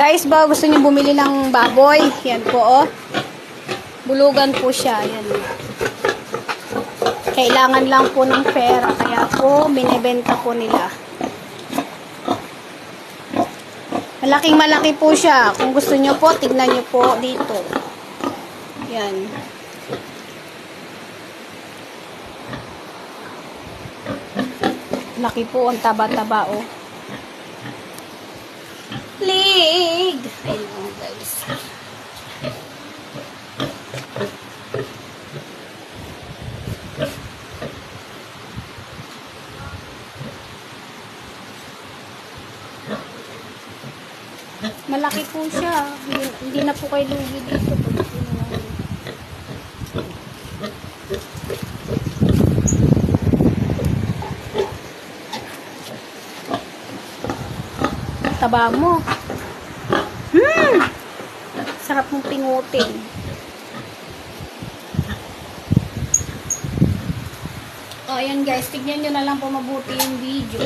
Guys, ba gusto niyo bumili ng baboy? Yan po, oh. Bulugan po siya. Yan. Kailangan lang po ng pera. Kaya po, binibenta po nila. Malaking malaki po siya. Kung gusto niyo po, tignan niyo po dito. Yan. Laki po. Ang taba-taba, oh. Lig! Ayun, guys. Malaki po siya. Hindi na po kayo lugi dito. Taba mo. Sarap mong pingutin. O, ayan guys. Tignan nyo na lang po mabuti yung video.